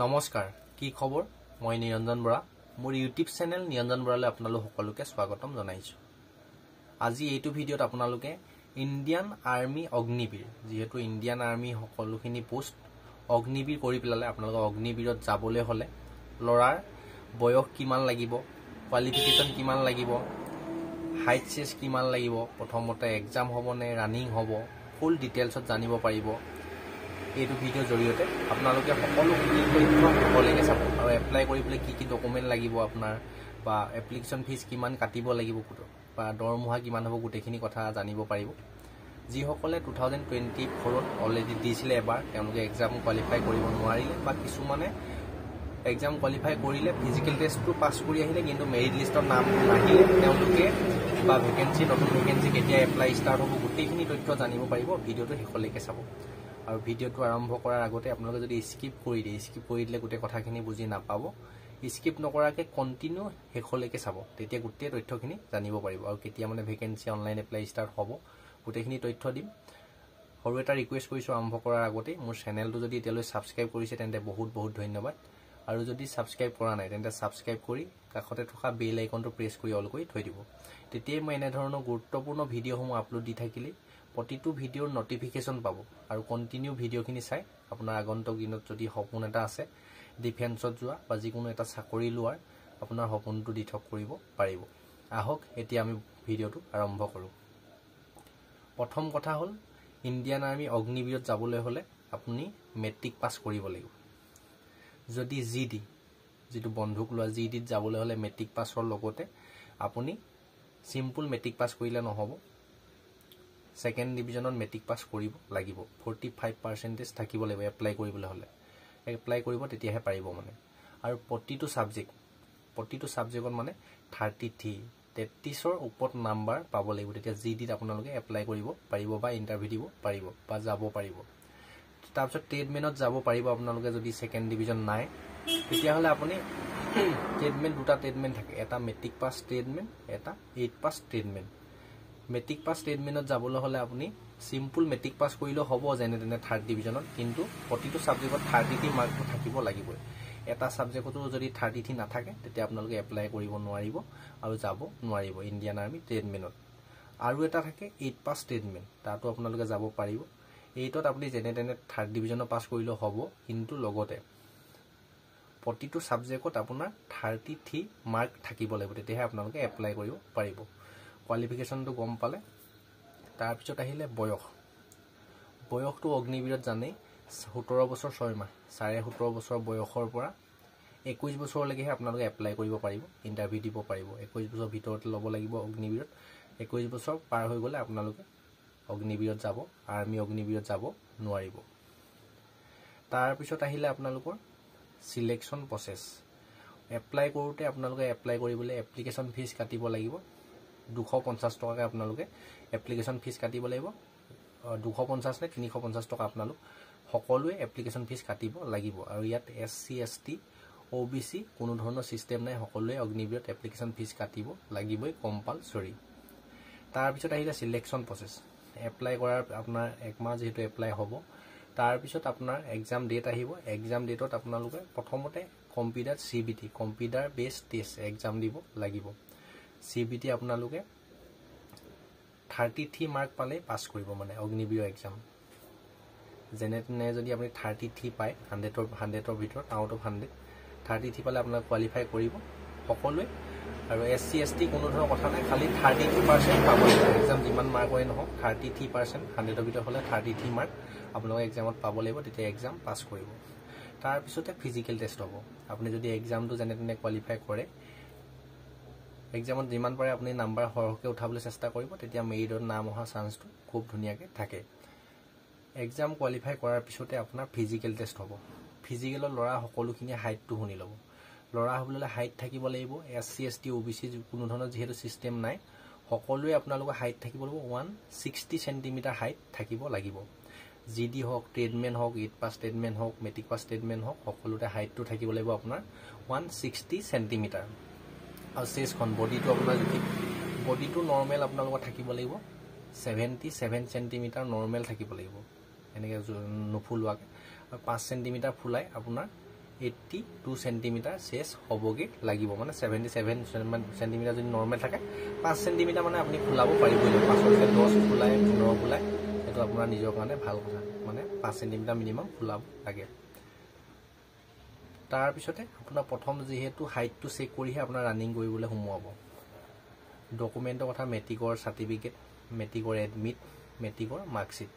নমস্কাৰ কি খবৰ মই নিৰঞ্জন বৰা মোৰ ইউটিউব চেনেল নিৰঞ্জন বৰালৈ আপোনালোক সকলোকে স্বাগতম জনাইছো আজি এইটো ভিডিঅ'ত আপোনালোকে ইণ্ডিয়ান আৰ্মি অগ্নিবীৰ যেহেতু ইণ্ডিয়ান আৰ্মি সকলোখিনি পোষ্ট অগ্নিবীৰ কৰি পেলালে আপোনালোক অগ্নিবীৰত যাবলৈ হলে লৰাৰ বয়স কিমান লাগিব কোৱালিফিকেশন কিমান লাগিব হাইট চেজ কিমান লাগিব প্ৰথমতে এক্সাম হ'বনে ৰানিং হ'ব ফুল ডিটেইলছত জানিব পাৰিব এইটো ভিডিঅ' জৰিয়তে আপোনালোকে সকলো তথ্য চাব আৰু এপ্লাই কৰিবলৈ কি ডকুমেন্ট লাগিব আপোনাৰ বা এপ্লিকেশন ফিজ কিমান কাটিব লাগিব বা দৰমহা কিমান হ'ব গোটেইখিনি কথা জানিব পাৰিব যিসকলে 2024ত অলৰেডি দিছিলে এবাৰ তেওঁলোকে এক্সাম কোৱালিফাই কৰিব নোৱাৰিলে বা কিছুমানে এক্সাম কোৱালিফাই কৰিলে ফিজিক্যাল টেষ্টটো পাছ কৰি আহিলে কিন্তু মেৰিট লিষ্টৰ নাম নাহিলে তেওঁলোকে বা ভ্যাকেন্সি নতুন ভ্যাকেন্সি কেতিয়া এপ্লাই ষ্টাৰ্ট হ'ব গোটেইখিনি তথ্য জানিব পাৰিব ভিডিঅ'টো শেষলৈকে চাব আৰু ভিডিঅ'টো আৰম্ভ কৰাৰ আগতে আপোনালোকে যদি স্কিপ কৰি দিলে গোটেই কথাখিনি বুজি নাপাব স্কিপ নকৰাকে কন্টিনিউ শেষলৈকে চাব তেতিয়া গোটেই তথ্যখিনি জানিব পাৰিব আৰু কেতিয়া মানে ভ্যাকেন্সি অনলাইন এপ্লাই ষ্টাৰ্ট হ'ব গোটেইখিনি তথ্য দিম আৰু এটা ৰিকুৱেষ্ট কৰিছো আৰম্ভ কৰাৰ আগতে মোৰ চেনেলটো যদি এতিয়ালৈ সাবস্ক্ৰাইব কৰিছে তেন্তে বহুত ধন্যবাদ আৰু যদি সাবস্ক্ৰাইব কৰা নাই তেন্তে সাবস্ক্ৰাইব কৰি কাষতে থকা বেল আইকনটো প্ৰেছ কৰি অল কৰি থৈ দিব তেতিয়া মই এনে ধৰণৰ গুৰুত্বপূৰ্ণ ভিডিঅ'সমূহ আপলোড দি থাকিলে প্ৰতিটো ভিডিঅ'ৰ নটিফিকেশন পাব আৰু কন্টিনিউ ভিডিঅ'খিনি চাই আপোনাৰ আগন্তুক দিনত যদি সপোন এটা আছে ডিফেন্সত যোৱা বা যিকোনো এটা চাকৰি লোৱাৰ আপোনাৰ সপোনটো দিঠক কৰিব পাৰিব আহক এতিয়া আমি ভিডিঅ'টো আৰম্ভ কৰো প্ৰথম কথা হ'ল ইণ্ডিয়ান আৰ্মি অগ্নিবীৰত যাবলৈ হলে আপুনি মেট্ৰিক পাছ কৰিব লাগিব যদি জিডি যেটো বন্ধুক লোৱা জিডিত যাবলৈ হলে মেট্ৰিক পাছৰ লগতে আপুনি সিম্পল মেট্ৰিক পাছ কৰিলে নহব সেকেন্ড ডিভিজনত মেট্ৰিক পাছ কৰিব লাগিব 45% থাকিব লাগিব এপ্লাই কৰিবলৈ হলে এপ্লাই কৰিব তেতিয়াহে পাৰিব মানে আৰু প্ৰতিটো সাবজেক্টত মানে 33ৰ ওপৰত নাম্বাৰ পাব লাগিব তেতিয়া জিডিত আপোনালোকে এপ্লাই কৰিব পাৰিব বা ইন্টাৰভিউ দিব পাৰিব বা যাব পাৰিব তাৰপিছত ট্ৰেডমেনত যাব পাৰিব আপোনালোকে যদি সেকেন্ড ডিভিজন নাই তেতিয়া হলে আপুনি ট্ৰেডমেন দুটা ট্ৰেডমেন থাকে এটা মেট্ৰিক পাছ ট্ৰেডমেন এটা 8 পাছ ট্ৰেডমেন মেট্ৰিক পাছ ট্ৰেডমেনত যাবলৈ হলে আপুনি সিম্পল মেট্ৰিক পাছ কৰিলে হ'ব যেনে তেনে থাৰ্ড ডিভিজনত কিন্তু প্ৰতিটো সাবজেক্টত 33 মাৰ্কটো থাকিব লাগিব এটা সাবজেক্টতো যদি 33 নাথাকে তেতিয়া আপোনালোকে এপ্লাই কৰিব নোৱাৰিব আৰু যাব নোৱাৰিব ইণ্ডিয়ান আৰ্মি ট্ৰেডমেনত আৰু এটা থাকে 8 পাছ ট্ৰেডমেন তাতো আপোনালোকে যাব পাৰিব এইটোত আপুনি যেনে তেনে থাৰ্ড ডিভিজনৰ পাছ কৰিলে হ'ব কিন্তু লগতে প্ৰতিটো সাবজেক্টত আপোনাৰ 33 মাৰ্ক থাকিব লাগিব তেতিয়াহে আপোনালোকে এপ্লাই কৰিব পাৰিব কোৱালিফিকেশনটো গম পালে তাৰ পিছত আহিলে বয়সটো অগ্নিবীৰত জানে 17 বছৰ 6 মাহ 17.5 বছৰ বয়সৰ পৰা 21 বছৰলৈকে আপোনালোকে এপ্লাই কৰিব পাৰিব ইন্টাৰভিউ দিব পাৰিব 21 বছৰ ভিতৰত ল'ব লাগিব অগ্নিবীৰত 21 বছৰ পাৰ হৈ গলে আপোনালোকে অগ্নিবীৰত যাব আৰ্মি অগ্নিবীৰত যাব নোৱাৰিব তাৰ পিছত আহিলে আপোনালোকৰ সিলেকশন প্ৰসেস এপ্লাই কৰোতে আপোনালোকে এপ্লাই কৰিবলৈ এপ্লিকেশন ফিজ কাটিব লাগিব 250 টকাকে আপোনালোকে এপ্লিকেশন ফিজ কাটিব লাগিব 250 নে 350 টকা আপোনালোক সকলোৱে এপ্লিকেশন ফিজ কাটিব লাগিব আৰু ইয়াত এসসি এসটি ওবিসি কোনো ধৰণৰ সিস্টেম নাই সকলোৱে অগ্নিবীৰত এপ্লিকেশন ফিজ কাটিব লাগিবই কম্পালসৰি তাৰ পিছত আহিলে সিলেকশন প্ৰসেস এপ্লাই কৰাৰ আপোনাৰ এক মাহ যেহেতু এপ্লাই হ'ব তাৰ পিছত আপোনাৰ এক্সাম ডেট আহিব এক্সাম ডেটত আপোনালোকে প্ৰথমতে computer CBT computer base test exam দিব লাগিব সিবিটি আপোনালোকে 33 মাৰ্ক পালে পাস কৰিব মানে অগ্নিবীৰ এক্সাম যেনে তেনে যদি আপুনি 33 পায় 100ৰ ভিতৰত আউট অফ 100 33 পালে আপোনাক কোৱালিফাই কৰিব সকলোৱে আৰু এসসি এসটি কোনো ধৰণৰ কথা নাই খালি 32% পাব লাগিব এক্সাম যিমান মাৰ্ক হয় নহওক 33% 100ৰ ভিতৰত হলে 33 মাৰ্ক আপোনালোক এক্সামত পাব লাগিব তেতিয়া এক্সাম পাস কৰিব তাৰ পিছতে ফিজিক্যাল টেষ্ট হ'ব আপুনি যদি এক্সামটো যেনে তেনে কোৱালিফাই কৰে এক্সামত যিমান পাৰে আপুনি নাম্বাৰ হৰহকে উঠাবলৈ চেষ্টা কৰিব তেতিয়া মেৰিটৰ নাম অহা চান্সটো খুব ধুনিয়াকে থাকে এক্সাম কোৱালিফাই কৰাৰ পিছতে আপোনাৰ ফিজিক্যাল টেষ্ট হ'ব ফিজিক্যালৰ লৰা সকলোখিনি হাইটটো শুনি ল'ব লৰা হ'বলৈ হাইট থাকিব লাগিব এসসি এসটি ওবিসি কোনো ধৰণৰ যেহেতু সিস্টেম নাই সকলোৱে আপোনালোকৰ হাইট থাকিব লাগিব 160 সেন্টিমিটাৰ হাইট থাকিব লাগিব জিডি হওক ট্ৰেডমেন হওক 8 পাছ ট্ৰেডমেন হওক মেট্ৰিক পাছ ট্ৰেডমেন হওক সকলোতে হাইটটো থাকিব লাগিব আপোনাৰ 160 সেন্টিমিটাৰ আৰু চেষ্টখন বডিটো আপোনাৰ যদি বডিটো নৰমাল আপোনালোকৰ থাকিব লাগিব 77 সেন্টিমিটাৰ নৰমাল থাকিব লাগিব এনেকে নুফুলোৱাকে 5 সেন্টিমিটাৰ ফুলাই আপোনাৰ 82 সেন্টিমিটাৰ চেছ হ'বগে লাগিব মানে 77 সেন্টিমিটাৰ যদি নৰ্মেল থাকে 5 সেন্টিমিটাৰ মানে আপুনি খোলাব পাৰিবই 5 10 খোলাই 15 খোলাই এটো আপোনাৰ নিজৰ কাৰণে ভাল কথা মানে 5 সেন্টিমিটাৰ মিনিমাম খোলাব লাগে তাৰ পিছতে আপোনাৰ প্ৰথম যেহেতু হাইটটো চেক কৰিহে আপোনাৰ ৰানিং কৰিবলৈ সোমোৱাব ডকুমেন্টৰ কথা মেট্ৰিকৰ সাৰ্টিফিকেট মেট্ৰিকৰ এডমিট মেট্ৰিকৰ মাৰ্কশিট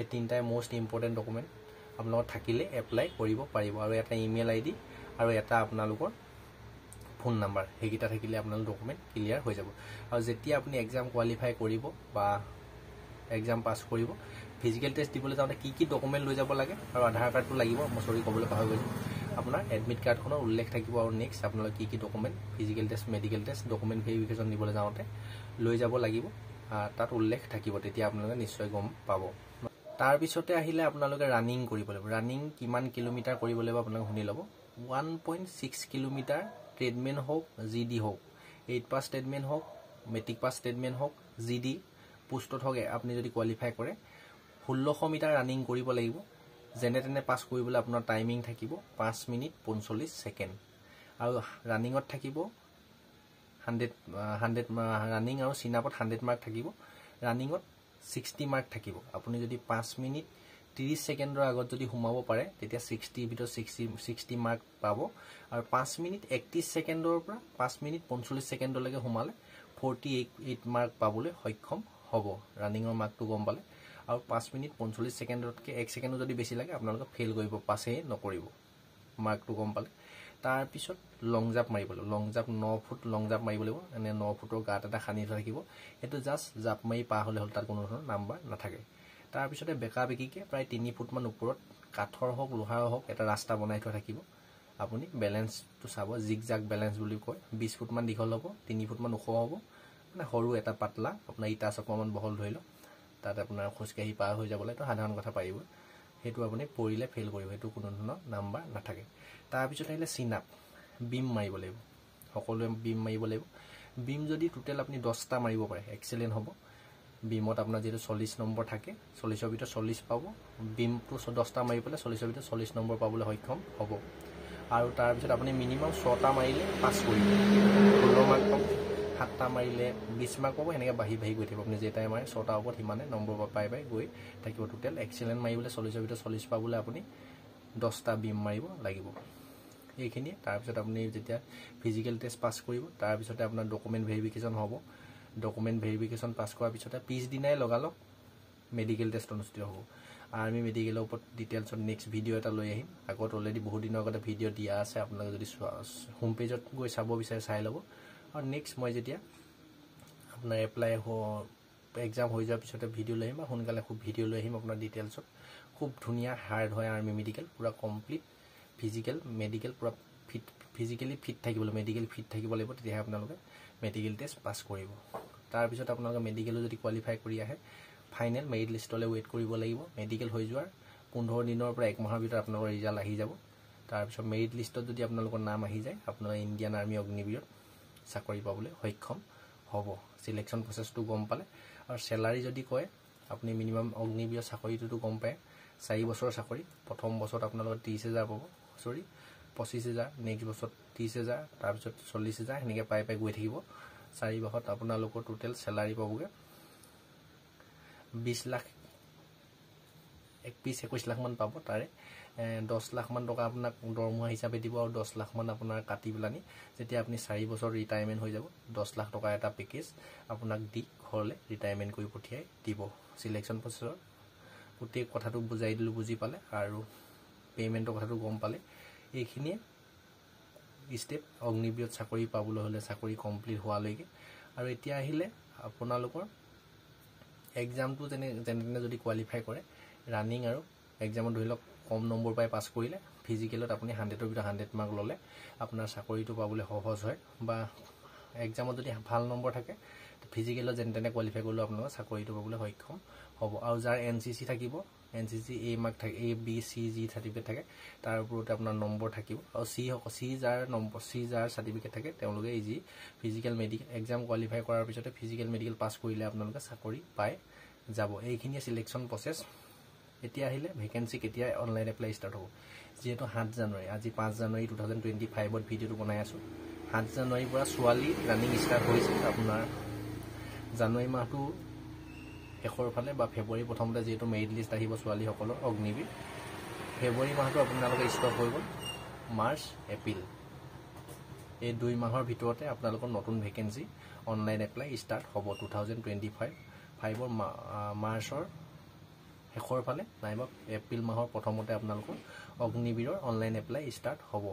এই তিনটাই মোস্ট ইম্পৰ্টেন্ট ডকুমেন্ট আপোনালোকৰ থাকিলে এপ্লাই কৰিব পাৰিব আৰু এটা ইমেইল আইডি আৰু এটা আপোনালোকৰ ফোন নাম্বাৰ হেগিটা থাকিলে আপোনালোকৰ ডকুমেন্ট ক্লিয়াৰ হৈ যাব আৰু যেতিয়া আপুনি এক্সাম কোৱালিফাই কৰিব বা এক্সাম পাস কৰিব ফিজিক্যাল টেষ্ট দিবলৈ যাওঁতে কি ডকুমেন্ট লৈ যাব লাগে আৰু আধাৰ কাৰ্ডটো লাগিব মই সৰি ক'বলৈ পাহৰি গৈছো আপোনাৰ এডমিট কাৰ্ডখনৰ উল্লেখ থাকিব আৰু নেক্সট আপোনালোকে কি document physical test medical test document verification দিবলৈ যাওঁতে লৈ যাব লাগিব তাত উল্লেখ থাকিব তেতিয়া আপোনালোকে নিশ্চয় গম পাব তাৰ পিছতে আহিলে আপোনালোকে ৰানিং কৰিব লাগিব ৰানিং কিমান কিলোমিটাৰ কৰিব লাগিব আপোনালোকে শুনি ল'ব 1.6 কিলোমিটাৰ ট্ৰেডমিল হোক জিডি হোক 8 পাস ট্ৰেডমিল হোক মেট্ৰিক পাস ট্ৰেডমিল হোক জিডি পোষ্টত হোক আপুনি যদি কোৱালিফাই কৰে 1600 মিটাৰ ৰানিং কৰিব লাগিব যেনে তেনে পাস কৰিবলৈ আপোনাৰ টাইমিং থাকিব 5 মিনিট 45 সেকেন্ড আৰু ৰানিংত থাকিব 100 ৰানিং আৰু সিনাপত 100 মাৰ্ক থাকিব ৰানিংত 60 মাৰ্ক থাকিব আপুনি যদি 5 মিনিট 30 সেকেন্ডৰ আগত যদি সোমাব পাৰে তেতিয়া 60 ভিতৰত 60 মাৰ্ক পাব আৰু 5 মিনিট 31 সেকেন্ডৰ পৰা 5 মিনিট 45 সেকেন্ডলৈকে সোমালে 48 মাৰ্ক পাবলৈ সক্ষম হ'ব ৰানিংৰ মাৰ্কটো গম পালে আৰু 5 মিনিট 45 সেকেন্ডতকে 1 সেকেন্ড যদি বেছি লাগে আপোনালোকে ফেল কৰিব পাছে নকৰিব মাৰ্কটো গম পালে তাৰ পিছত লং জাম্প মাৰিব লাগিব লং জাম্প 9 ফুট লং জাম্প মাৰিব লাগিব এনে 9 ফুটৰ গাত এটা খানি থাকিব এটো জাস্ট জাম্প মাৰি পা হলে হল তাৰ কোনো নাম্বাৰ নাথাকে তাৰ পিছতে বেকা বেকিকে প্ৰায় 3 ফুট মান ওপৰত কাঠৰ হক লোহাৰ হক এটা ৰাস্তা বনাই থোৱা থাকিব আপুনি ব্যালেন্সটো চাব জিগজাগ ব্যালেন্স বুলি কয় 20 ফুট মান দীঘল হ'ব 3 ফুট মান ওখ হ'ব মানে সৰু এটা পাতলা আপোনাৰ ইটা চকমান বহল ধৰিল তাত আপোনাৰ খুচকাহি পাৰ হৈ যাবলৈ তো সাধাৰণ কথা পাৰিব হেতু আপুনি পৰিলে ফেল কৰিব হেতু কোনো নাম্বাৰ নাথাকে তাৰ পিছত আহিলে সিনাপ বিম মাৰিব লাগিব সকলোৱে বিম মাৰিব লাগিব বিম যদি টোটাল আপুনি 10টা মাৰিব পাৰে এক্সেলেন্ট হ'ব বিমত আপোনাৰ যেটো 40 নম্বৰ থাকে 40 ৰ ভিতৰত 40 পাব বিমটো 10টা মাৰি পেলে 40 ৰ ভিতৰত 40 নম্বৰ পাবলৈ সক্ষম হ'ব আৰু তাৰ পিছত আপুনি মিনিমাম 6টা মাৰিলে পাস কৰিব 16 মাৰ্ক পাব 7টা মাৰিলে 20 মাৰ্ক পাব এনেকৈ বাঢ়ি গৈ থাকিব আপুনি যেটাই মাৰে 6টা ওপৰত হিমানে নম্বৰ পাই গৈ থাকিব টোটাল এক্সেলেন্ট মাৰিবলৈ 40 ৰ ভিতৰত 40 পাবলৈ আপুনি 10টা বিম মাৰিব লাগিব এইখিনি তাৰ পিছত আপুনি যেতিয়া ফিজিক্যাল টেষ্ট পাস কৰিব তাৰ পিছতে আপোনাৰ ডকুমেন্ট ভেৰিফিকেশন হ'ব ডকুমেন্ট ভেৰিফিকেশন পাস কৰাৰ পিছতে পিছ দিনাই লগালক মেডিকেল টেষ্ট অনুষ্ঠিত হ'ব আৰ্মি মেডিকেলৰ ওপৰত ডিটেইলছত নেক্সট ভিডিও এটা লৈ আহিম আগত অলৰেডি বহুত দিনৰ আগতে ভিডিও দিয়া আছে আপোনালোকে যদি হোম পেজত গৈ চাব বিচাৰে চাই ল'ব আৰু নেক্সট মই যেতিয়া আপোনাৰ এপ্লাই এক্সাম হৈ যোৱাৰ পিছতে ভিডিও লৈ আহিম বা সোনকালে খুব ভিডিও লৈ আহিম আপোনাৰ ডিটেইলছত খুব ধুনিয়া হাৰ্ড হয় আৰ্মি মেডিকেল পুৰা কমপ্লিট ফিজিক্যাল মেডিকেল পুৰা ফিট ফিজিক্যালি ফিট থাকিব মেডিকেল ফিট থাকিব লাগিব তেতিয়া আপোনালোকে মেডিকেল টেষ্ট পাস কৰিব তাৰ পিছত আপোনালোকে মেডিকেল যদি কোৱালিফাই কৰি আহে ফাইনেল মেৰিট লিষ্টলৈ ওয়েট কৰিব লাগিব মেডিকেল হৈ যোৱাৰ 15 দিনৰ পৰা 1 মাহৰ ভিতৰত আপোনালোকৰ ৰিজাল্ট আহি যাব তাৰ পিছত মেৰিট লিষ্টত যদি আপোনালোকৰ নাম আহি যায় আপোনালোকে ইণ্ডিয়ান আৰ্মি অগ্নিবীৰত চাকৰি পাবলৈ সক্ষম হ'ব সিলেকশন প্ৰসেসটো গম পালে আৰু স্যালাৰি যদি কয় আপুনি মিনিমাম অগ্নিবীৰ চাকৰিটো গম পায় 4 বছৰ চাকৰি প্ৰথম বছৰত আপোনালোকৰ 30000 পাব সৰি 25000 নেক্সট বছৰত 30000 তাৰ পিছত 40000 হেনেকে পাই গৈ থাকিব 4 বছৰত আপোনালোকৰ টোটাল স্যালাৰি পাবগে 20 লাখ 21 লাখ মান পাব তাৰে 10 লাখ মান টকা আপোনাক দৰমহা হিচাপে দিব আৰু 10 লাখ মান আপোনাৰ কাটি পেলানি যেতিয়া আপুনি 4 বছৰ ৰিটায়াৰমেন্ট হৈ যাব 10 লাখ টকা এটা পেকেজ আপোনাক দি ঘৰলে ৰিটায়াৰমেন্ট কৰি পঠিয়াই দিব সিলেকশন প্ৰসেসৰ গোটেই কথাটো বুজাই দিলো বুজি পালে আৰু পেমেন্টৰ কথাটো গম পালে এইখিনিয়ে স্টেপ অগ্নিবীৰত চাকৰি পাবলৈ হলে চাকৰি কমপ্লিট হোৱা লৈকে আৰু এতিয়া আহিলে আপোনালোকৰ এক্সামটো যেনে যদি কোৱালিফাই কৰে ৰানিং আৰু এক্সামত ধৰি লওক কম নম্বৰ পাই পাস কৰিলে ফিজিক্যালত আপুনি 100 ৰ ভিতৰত 100 মাৰ্ক ললে আপোনাৰ চাকৰিটো পাবলৈ সহজ হয় বা এক্সামত যদি ভাল নম্বৰ থাকে ফিজিক্যালত যেনে কোৱালিফাই কৰিলে আপোনালোকৰ চাকৰিটো পাবলৈ সক্ষম হ'ব আৰু যাৰ এনসিসি থাকিব এনসিসি এ মাৰ্ক থাকে A B C G certificate থাকে তাৰ ওপৰতে আপোনাৰ নম্বৰ থাকিব আৰু সি যাৰ নম্বৰ সি যাৰ সাৰ্টিফিকেট থাকে তেওঁলোকে easy physical medical exam qualify কৰাৰ পিছতে ফিজিক্যাল মেডিকেল পাস কৰিলে আপোনালোকে চাকৰি পায় যাব এইখিনি সিলেকশন প্ৰসেস এতিয়া আহিলে ভেকেন্সি কেতিয়া অনলাইন এপ্লাই ষ্টাৰ্ট হ'ব যেহেতু 7 জানুৱাৰী আজি 5 জানুৱাৰী 2025 ভিডিঅ'টো বনাই আছোঁ 7 জানুৱাৰীৰ পৰা ছোৱালী ৰানিং ষ্টাৰ্ট হৈছে আপোনাৰ জানুৱাৰী মাহটো শেষৰ ফালে বা ফেব্ৰুৱাৰী প্ৰথমতে যেহেতু মেৰিট লিষ্ট আহিব ছোৱালীসকলৰ অগ্নিবীৰ ফেব্ৰুৱাৰী মাহটো আপোনালোকে ষ্টপ হৈ গ'ল মাৰ্চ এপ্ৰিল এই 2 মাহৰ ভিতৰতে আপোনালোকৰ নতুন ভেকেন্সি অনলাইন এপ্লাই ষ্টাৰ্ট হ'ব 2025 মাৰ্চৰ শেষৰ ফালে নাইবা এপ্ৰিল মাহৰ প্ৰথমতে আপোনালোকৰ অগ্নিবীৰৰ অনলাইন এপ্লাই ষ্টাৰ্ট হ'ব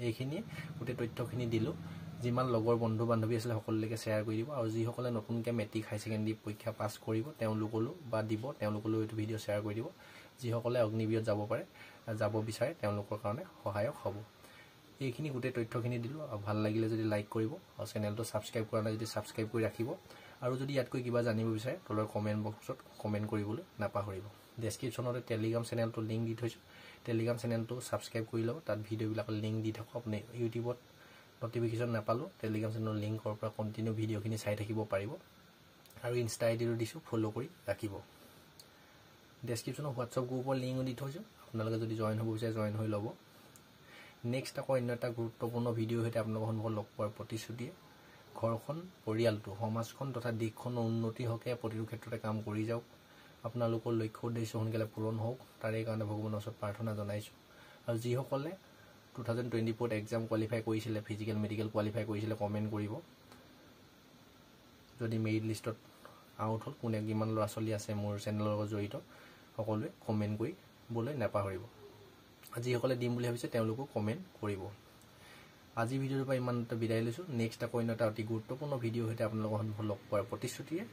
এইখিনি গোটেই তথ্যখিনি দিলোঁ যিমান লগৰ বন্ধু বান্ধৱী আছিলে সকলোলৈকে শ্বেয়াৰ কৰি দিব আৰু যিসকলে নতুনকৈ মেট্ৰিক হাই ছেকেণ্ডেৰী পৰীক্ষা পাছ কৰিব তেওঁলোকলৈ বা দিব তেওঁলোকলৈ এইটো ভিডিঅ' শ্বেয়াৰ কৰি দিব যিসকলে অগ্নিবীৰত যাব পাৰে যাব বিচাৰে তেওঁলোকৰ কাৰণে সহায়ক হ'ব এইখিনি গোটেই তথ্যখিনি দিলোঁ আৰু ভাল লাগিলে যদি লাইক কৰিব আৰু চেনেলটো ছাবস্ক্ৰাইব কৰা নাই যদি ছাবস্ক্ৰাইব কৰি ৰাখিব আৰু যদি ইয়াতকৈ কিবা জানিব বিচাৰে তলৰ কমেণ্ট বক্সত কমেণ্ট কৰিবলৈ নাপাহৰিব ডেছক্ৰিপশ্যনতে টেলিগ্ৰাম চেনেলটো লিংক দি থৈছোঁ টেলিগ্ৰাম চেনেলটো ছাবস্ক্ৰাইব কৰি ল'ব তাত ভিডিঅ'বিলাকৰ লিংক দি থাকক আপুনি ইউটিউবত নটিফিকেশ্যন নাপালেও টেলিগ্ৰাম চেনেলৰ লিংকৰ পৰা কণ্টিনিউ ভিডিঅ'খিনি চাই থাকিব পাৰিব আৰু ইনষ্টা আইডিটো দিছোঁ ফ'ল' কৰি ৰাখিব ডেছক্ৰিপশ্যনত হোৱাটছআপ গ্ৰুপৰ লিংকো দি থৈছোঁ আপোনালোকে যদি জইন হ'ব বিচাৰে জইন হৈ ল'ব নেক্সট আকৌ অন্য এটা গুৰুত্বপূৰ্ণ ভিডিঅ' সৈতে আপোনালোকৰ সন্মুখত লগ পোৱাৰ প্ৰতিশ্ৰুতিয়ে ঘৰখন পৰিয়ালটো সমাজখন তথা দেশখনৰ উন্নতিৰ হকে প্ৰতিটো ক্ষেত্ৰতে কাম কৰি যাওক আপোনালোকৰ লক্ষ্য উদ্দেশ্য সোনকালে পূৰণ হওক তাৰে কাৰণে ভগৱানৰ ওচৰত প্ৰাৰ্থনা জনাইছোঁ আৰু যিসকলে 2024 এক্সাম কোৱালিফাই কৰিছিলে ফিজিকেল মেডিকেল কোৱালিফাই কৰিছিলে কমেণ্ট কৰিব যদি মেৰিট লিষ্টত আউট হ'ল কোনে কিমান ল'ৰা ছোৱালী আছে মোৰ চেনেলৰ লগত জড়িত সকলোৱে কমেণ্ট কৰিবলৈ নাপাহৰিব যিসকলে দিম বুলি ভাবিছে তেওঁলোকো কমেণ্ট কৰিব আজি ভিডিঅ'টোৰ পৰা ইমানতে বিদায় লৈছোঁ নেক্সট আকৌ অন্য এটা অতি গুৰুত্বপূৰ্ণ ভিডিঅ' সৈতে আপোনালোকৰ সন্মুখত লগ পোৱাৰ প্ৰতিশ্ৰুতিৰে